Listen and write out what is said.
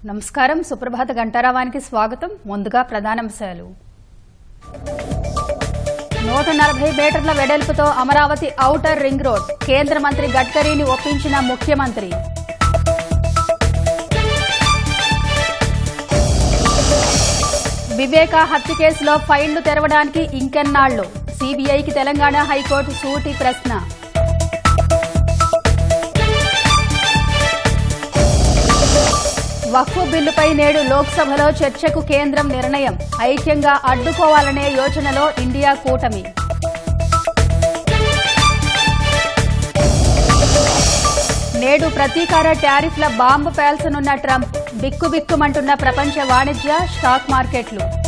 నమస్కారం. సుప్రభాత గంటారావానికి స్వాగతం. ముందుగా ప్రధానాంశాలు. 140 మీటర్ల వెడల్పుతో అమరావతి ఔటర్ రింగ్ రోడ్. కేంద్ర మంత్రి గడ్కరీని ఒప్పించిన ముఖ్యమంత్రి. వివేక హత్య కేసులో ఫైళ్లు తెరవడానికి ఇంకెన్నాళ్లు? సీబీఐకి తెలంగాణ హైకోర్టు సూటి ప్రశ్న. వక్ఫ్ బిల్లుపై నేడు లోక్సభలో చర్చకు కేంద్రం నిర్ణయం. ఐక్యంగా అడ్డుకోవాలనే యోచనలో ఇండియా కూటమి. నేడు ప్రతీకార టారిఫ్ల బాంబు పేల్చనున్న ట్రంప్. బిక్కుబిక్కుమంటున్న ప్రపంచ వాణిజ్య స్టాక్ మార్కెట్లు.